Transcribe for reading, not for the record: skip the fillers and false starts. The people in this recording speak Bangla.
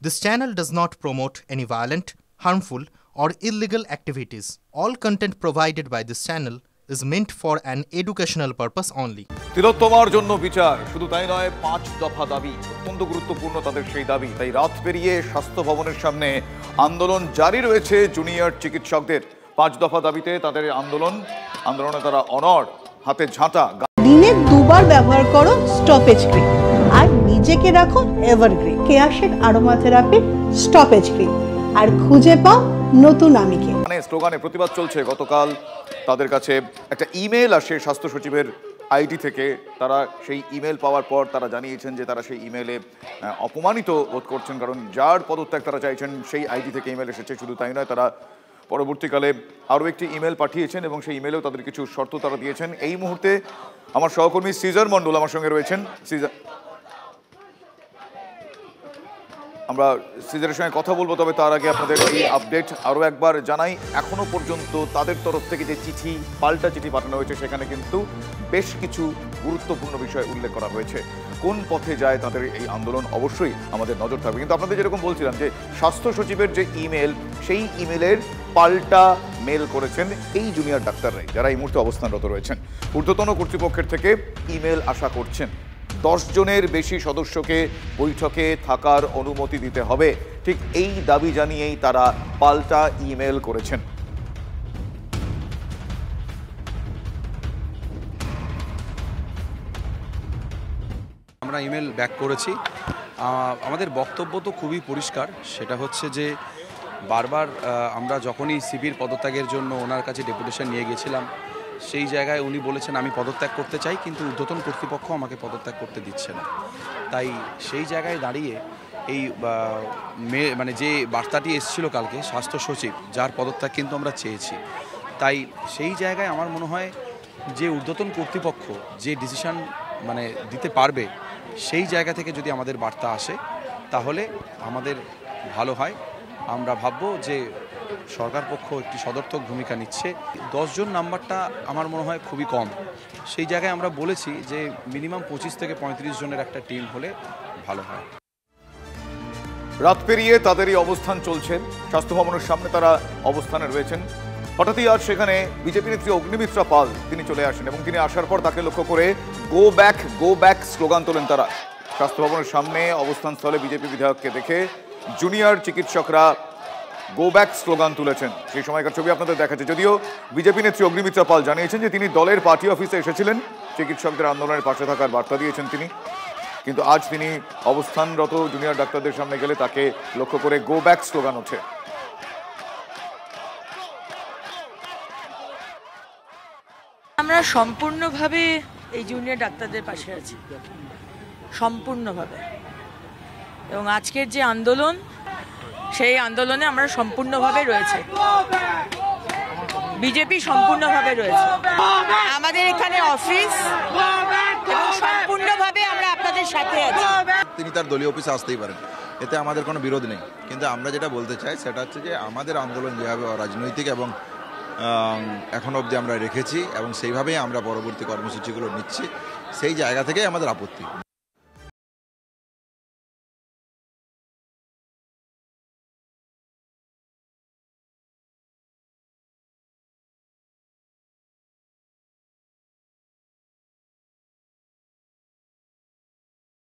This channel does not promote any violent, harmful, or illegal activities. All content provided by this channel is meant for an educational purpose only. তিলোত্তমার জন্য বিচার শুধু তাই নয়, 5 দফা দাবি অত্যন্ত গুরুত্বপূর্ণ তাদের সেই দাবি। তাই রাত পেরিয়ে স্বাস্থ্য ভবনের সামনে আন্দোলন জারি রয়েছে জুনিয়র চিকিৎসকদের। 5 দফা দাবিতে তাদের আন্দোলনে তারা অনড়, হাতে ঝাঁটা। দিনে দুবার ব্যবহার করো স্টপেজ ক্রিম আর নিজেকে রাখো evergreen Keya Seth aromatherapy stop age cream আর খুঁজে পাও নতুন আমিকে। স্লোগানে প্রতিবাদ চলছে। গতকাল তাদের কাছে একটা ইমেল আসে স্বাস্থ্য সচিবের আইডি থেকে। তারা সেই ইমেল পাওয়ার পর তারা জানিয়েছেন যে তারা সেই ইমেলে অপমানিত বোধ করছেন, কারণ যার পদত্যাগ তারা চাইছেন সেই আইডি থেকে ইমেল এসেছে। শুধু তাই নয়, তারা পরবর্তীকালে আরও একটি ইমেল পাঠিয়েছেন এবং সেই ইমেলেও তাদের কিছু শর্ত তারা দিয়েছেন। এই মুহূর্তে আমার সহকর্মী সিজার মণ্ডল আমার সঙ্গে রয়েছেন। সিজার, আমরা সিজারের সঙ্গে কথা বলবো, তবে তার আগে আপনাদের এই আপডেট আরও একবার জানাই। এখনো পর্যন্ত তাদের তরফ থেকে যে পাল্টা চিঠি পাঠানো হয়েছে, সেখানে কিন্তু বেশ কিছু গুরুত্বপূর্ণ বিষয় উল্লেখ করা হয়েছে। কোন পথে যায় তাদের এই আন্দোলন, অবশ্যই আমাদের নজর থাকবে। কিন্তু আপনাদের যেরকম বলছিলাম যে স্বাস্থ্য সচিবের যে ইমেল, সেই ইমেলের পাল্টা মেল করেছেন এই জুনিয়র ডাক্তাররাই, যারা এই মুহূর্তে অবস্থানরত রয়েছেন। ঊর্ধ্বতন কর্তৃপক্ষের থেকে ইমেল আশা করছেন 10 জনের বেশি সদস্যকে বৈঠকে থাকার অনুমতি দিতে হবে। ঠিক এই দাবি জানিয়েই তারা পাল্টা ইমেল করেছেন। আমরা ইমেল ব্যাক করেছি। আমাদের বক্তব্য তো খুবই পরিষ্কার, সেটা হচ্ছে যে বারবার আমরা যখনই সিপির পদত্যাগের জন্য ওনার কাছে ডেপুটেশন নিয়ে গেছিলাম, সেই জায়গায় উনি বলেছেন আমি পদত্যাগ করতে চাই, কিন্তু ঊর্ধ্বতন কর্তৃপক্ষ আমাকে পদত্যাগ করতে দিচ্ছে না। তাই সেই জায়গায় দাঁড়িয়ে এই মানে যে বার্তাটি এসেছিল কালকে স্বাস্থ্য সচিব, যার পদত্যাগ কিন্তু আমরা চেয়েছি, তাই সেই জায়গায় আমার মনে হয় যে ঊর্ধ্বতন কর্তৃপক্ষ যে ডিসিশন মানে দিতে পারবে, সেই জায়গা থেকে যদি আমাদের বার্তা আসে তাহলে আমাদের ভালো হয়। আমরা ভাববো যে সরকার পক্ষ একটি সদর্থক ভূমিকা নিচ্ছে। 10 জন নাম্বারটা আমার মনে হয় খুবই কম। সেই জায়গায় আমরা বলেছি যে মিনিমাম 25 থেকে 35 জনের একটা টিম হলে ভালো হয়। রাত পেরিয়ে তাদেরই অবস্থান চলছে। স্বাস্থ্য ভবনের সামনে তারা অবস্থানে রয়েছেন। হঠাৎই আজ সেখানে বিজেপি নেত্রী অগ্নিমিত্রা পাল তিনি চলে আসেন এবং তিনি আসার পর তাকে লক্ষ্য করে গো ব্যাক স্লোগান তোলেন তারা। স্বাস্থ্য ভবনের সামনে অবস্থানস্থলে বিজেপি বিধায়ককে দেখে জুনিয়র চিকিৎসকরা গো ব্যাক স্লোগান তুলেছেন। সেই সময়কার ছবি আপনাদের দেখাচ্ছে। যদিও বিজেপি নেত্রী অগ্নিমিত্রা পাল জানিয়েছেন যে তিনি দলের পার্টি অফিসে এসেছিলেন, চিকিৎসকদের আন্দোলনের পাশে থাকার বার্তা দিয়েছেন তিনি, কিন্তু আজ তিনি অবস্থানরত জুনিয়র ডাক্তারদের সামনে গেলে তাকে লক্ষ্য করে গো ব্যাক স্লোগান ওঠে। আমরা সম্পূর্ণভাবে এই জুনিয়র ডাক্তারদের পাশে আছি, সম্পূর্ণভাবে। এবং আজকের যে আন্দোলন, সেই আন্দোলনে আমরা সম্পূর্ণভাবে রয়েছে, বিজেপি সম্পূর্ণভাবে রয়েছে। আমাদের এখানে অফিস এবং সম্পূর্ণভাবে আমরা আপনাদের সাথে আছি। তিনি তার দলীয় অফিসে আসতেই পারেন, এতে আমাদের কোনো বিরোধ নেই। কিন্তু আমরা যেটা বলতে চাই সেটা হচ্ছে যে আমাদের আন্দোলন যেভাবে রাজনৈতিক এবং এখন অবধি আমরা রেখেছি এবং সেইভাবেই আমরা পরবর্তী কর্মসূচিগুলো নিচ্ছি, সেই জায়গা থেকেই আমাদের আপত্তি।